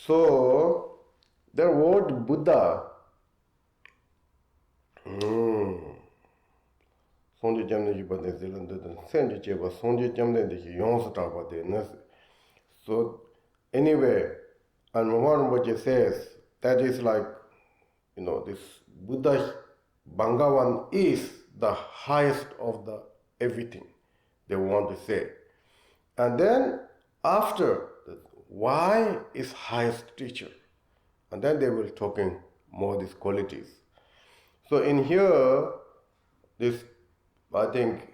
So the word Buddha, Sangye Jamne Jibade Zealand, Sangye Jeba, Sangye Jamne Yonsataba. So anyway, and Rinpoche says that is like, this Buddha Bhagavan is the highest of the everything they want to say. And then after, why is highest teacher? And then they will talking more these qualities. So in here, this, I think,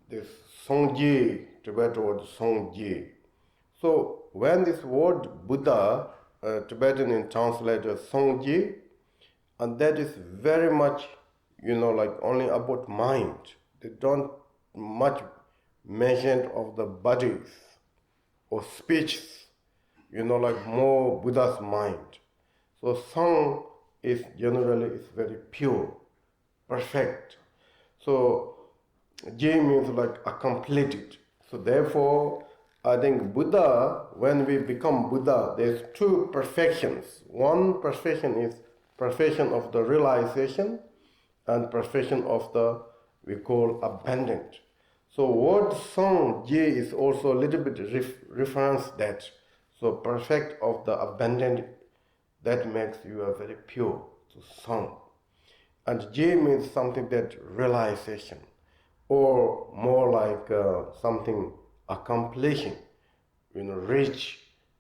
this Sangye, Tibetan word Sangye. So when this word Buddha, Tibetan in translator Sangye, and that is very much, like only about mind. They don't much mention of the bodies or speeches, like more Buddha's mind. So Sang is generally very pure, perfect. So J means like a completed. So therefore, I think Buddha, when we become Buddha, there's two perfections. One perfection is perfection of the realization and perfection of the, we call, abandoned. So word Sang J is also a little bit reference that. So perfect of the abandoned, that makes you a very pure. So Sang. And J means something that realization, or more like something accomplishing, reach,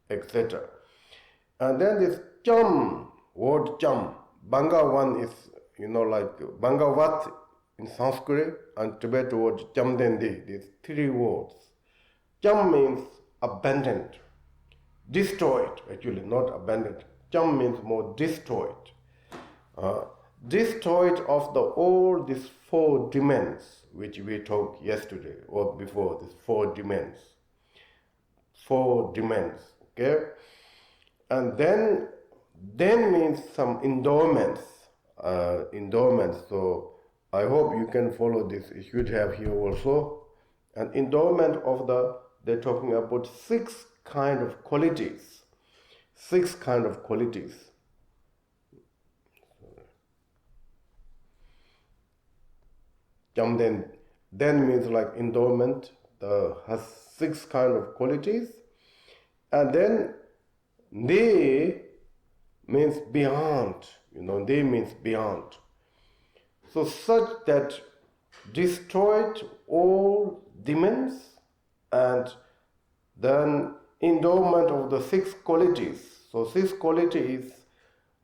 etc. And then this Jam, word Jam, Bhagavan is, like Bhagavat in Sanskrit and Tibetan word Jamdendi, these three words. Jam means abandoned, destroyed, actually, not abandoned. Jam means more destroyed. Destroyed of all these four demands, which we talked yesterday or before, these four demands. Four demands, okay? And then means some endowments. So I hope you can follow this. You should have here also. An endowment of they're talking about 6 kind of qualities. 6 kind of qualities. Then means like endowment, has 6 kind of qualities. And then they means beyond, they means beyond. So such that destroyed all demons, and then endowment of the 6 qualities. So 6 qualities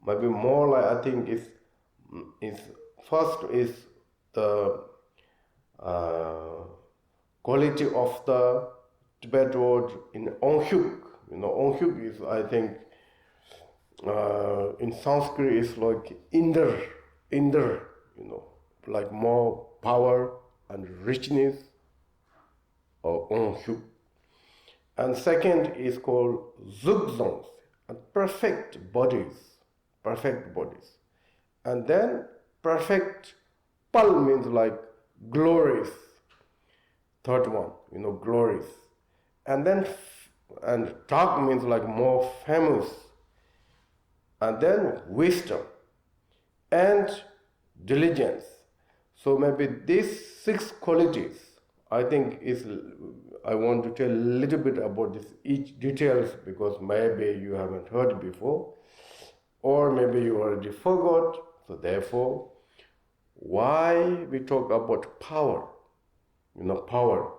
maybe more like, I think is first is the quality of the Tibetan word in Onhyuk. Onhyuk is, I think, in Sanskrit is like inder, like more power and richness, or Onhyuk. And second is called Zugzongs, and perfect bodies. And then perfect Pal means like glorious. Third one, glorious. And then and Tak means like more famous. And then wisdom and diligence. So maybe these 6 qualities, I think I want to tell a little bit about this each details, because maybe you haven't heard before, or maybe you already forgot. So therefore, why we talk about power? Power.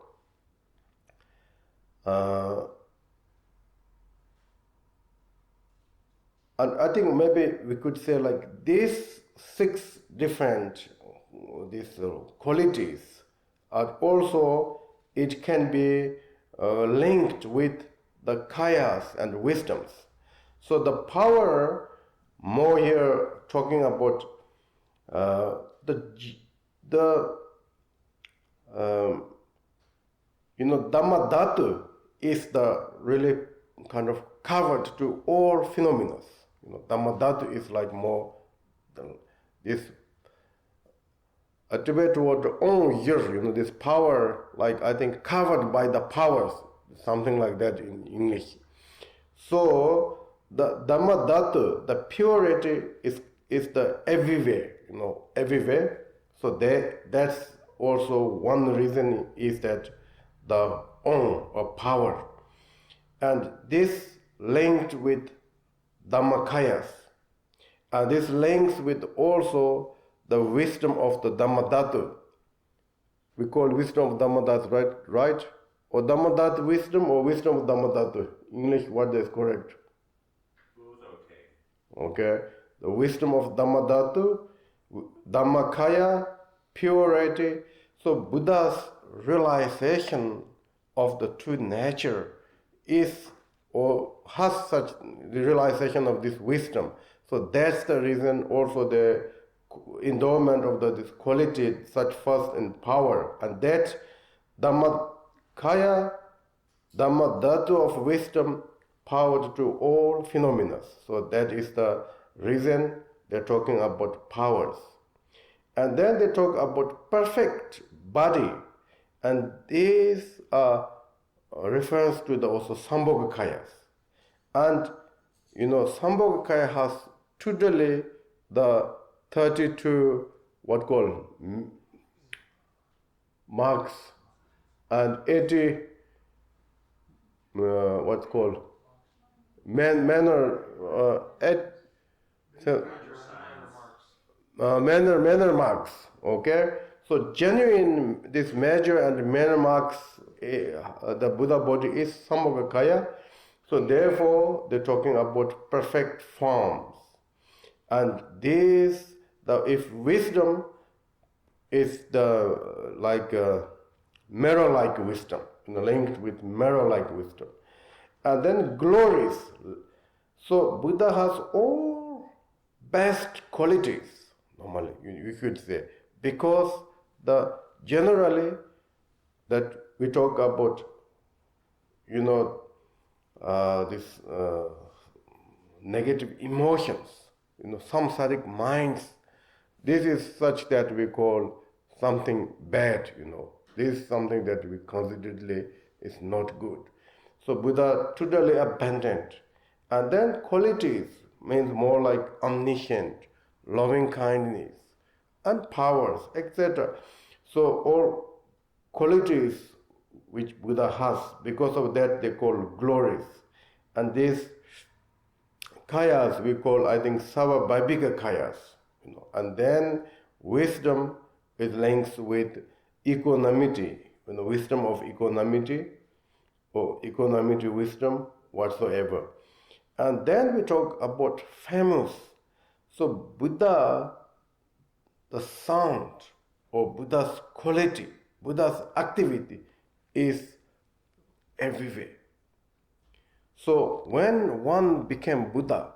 And I think maybe we could say like these 6 different qualities are also, it can be linked with the kayas and wisdoms. So the power, more here talking about Dhamma Dhatu is the really kind of covered to all phenomena. Dhamma Dhatu is like more this Tibetan word on year, this power, like I think covered by the powers, something like that in English. So the Dhamma Dhatu, the purity is the everywhere, everywhere. So that's also one reason is that the Om or power. And this linked with Dhammakayas. And this links with also the wisdom of the Dhammadhatu. We call wisdom of Dhammadhatu, right? Or Dhammadhatu wisdom or wisdom of Dhammadhatu. English, what is correct? Both okay. Okay. The wisdom of Dhammadhatu, Dhammakaya, purity. So Buddha's realization of the true nature is or has such the realization of this wisdom. So that's the reason also the endowment of this quality, such first in power. And that Dhammakaya, Dhammadhatu of wisdom, power to all phenomena. So that is the reason they're talking about powers. And then they talk about perfect body. And these refers to the also Sambhogakayas. And Sambhogakaya has totally the 32 what called marks and 80 what's called manner manner marks. Okay, so genuine this measure and manner marks, the Buddha body is Sambhogakaya. So therefore they're talking about perfect forms. And this, if wisdom is the like mirror-like wisdom, linked with mirror-like wisdom, and then glories. So Buddha has all best qualities. Normally, you could say, because generally that we talk about, this negative emotions. Samsaric minds, this is such that we call something bad, This is something that we consideredly is not good. So Buddha totally abandoned. And then qualities means more like omniscient, loving kindness, and powers, etc. So all qualities which Buddha has, because of that they call glories. And these kayas we call, I think, Savabhibhika kayas. And then wisdom is linked with equanimity, wisdom of equanimity or equanimity wisdom whatsoever. And then we talk about famous. So Buddha, the sound or Buddha's quality, Buddha's activity is everywhere. So when one became Buddha,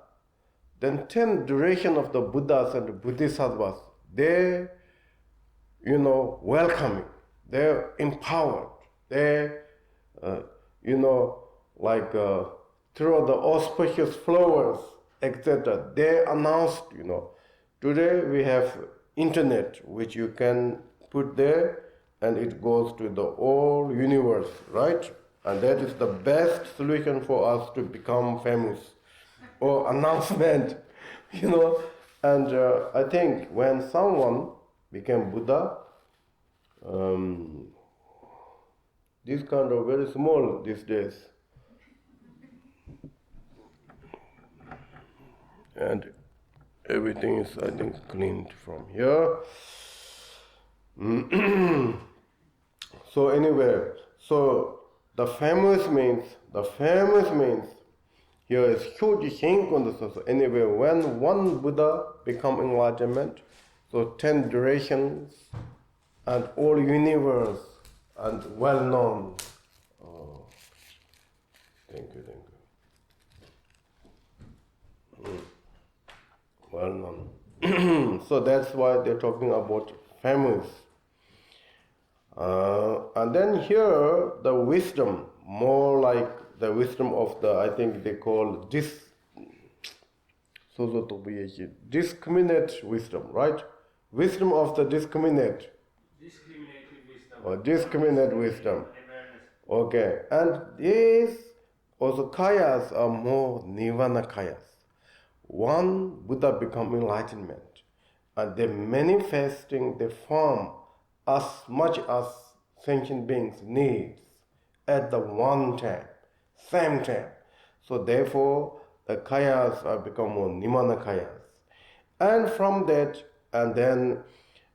then 10 duration of the Buddhas and the Bodhisattvas, they're, welcoming, they're empowered, they're, through the auspicious flowers, etc. They announced, today we have internet, which you can put there, and it goes to the whole universe, right? And that is the best solution for us to become famous, or announcement, And I think when someone became Buddha, this kind of very small these days, and everything is, I think, cleaned from here. So anyway, so the famous means here is huge thing on the so anyway, when one Buddha become enlightenment, so 10 durations and all universe and well known. Oh, thank you. Well known. So that's why they're talking about famous. And then here the wisdom, more like the wisdom of the, I think they call discriminate wisdom, right? Wisdom of the discriminate. Discriminative wisdom. Or discriminate wisdom. Awareness. Okay, and this Also, kayas are more nirvana kayas. One Buddha become enlightenment, and they manifesting the form as much as sentient beings needs at the one time, same time. So therefore, the kayas are become more nirvana kayas. And from that, and then,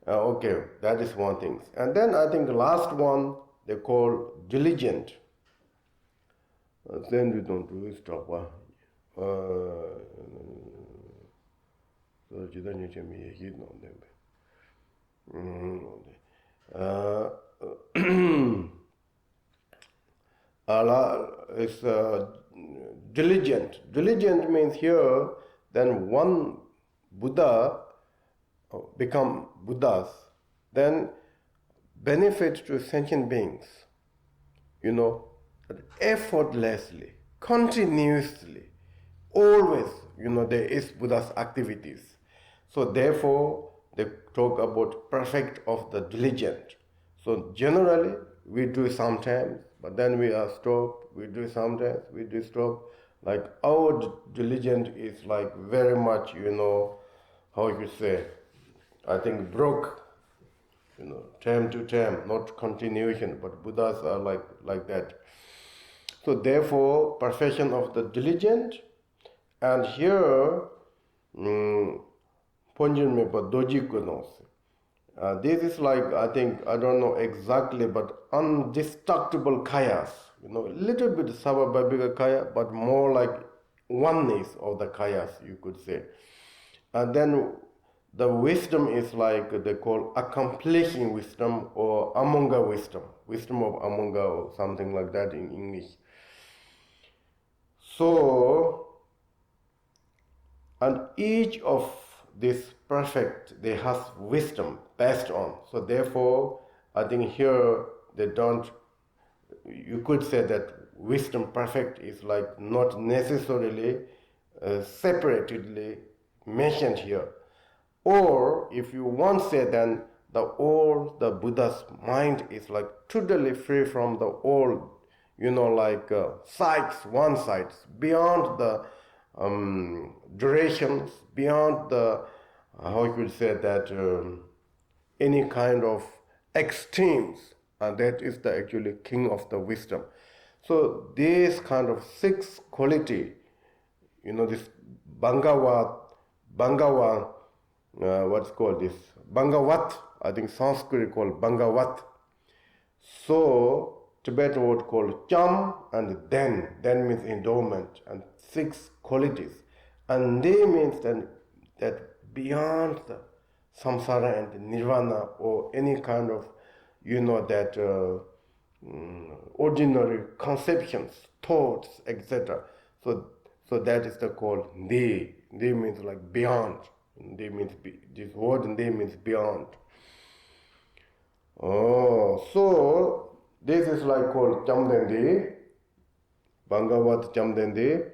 okay, that is one thing. And then I think the last one, they call diligent. Then we don't do stop. So Jidanya Chemi Yid no them. Is diligent. Diligent means here, then one Buddha become Buddhas, then benefit to sentient beings, effortlessly, continuously, always, there is Buddha's activities. So therefore, they talk about perfect of the diligent. So generally, we do sometimes, but then we are stopped, we do sometimes, we do stop. Like our diligent is like very much, how you say, I think broke, term to term, not continuation, but Buddhas are like that. So therefore, perfection of the diligent, and here, Ponjin Mepa Doji Kunos. This is like, I think, I don't know exactly, but undestructible kayas, little bit Savabhabhika kaya, but more like oneness of the kayas, you could say. And then the wisdom is like they call accomplishing wisdom or Amonga wisdom, wisdom of Amonga or something like that in English. So, and each of this perfect, they have wisdom passed on. So therefore, I think here they don't, you could say that wisdom perfect is like not necessarily separately mentioned here. Or if you want to say, then all the Buddha's mind is like totally free from the all, sights, one sight, beyond the durations, beyond the, how you could say that, any kind of extremes, and that is the actually king of the wisdom. So this kind of six quality, this Bhagavat, what's called this? Bhagavat, I think Sanskrit called Bhagavat. So Tibetan word called Cham and Den. Den means endowment, and six qualities. And they means then that beyond the samsara and nirvana or any kind of, that ordinary conceptions, thoughts, etc. So that is the called De. De means like beyond. De means this word De means beyond. Oh, so this is like called Jamgön, Bhagavat Jamgön.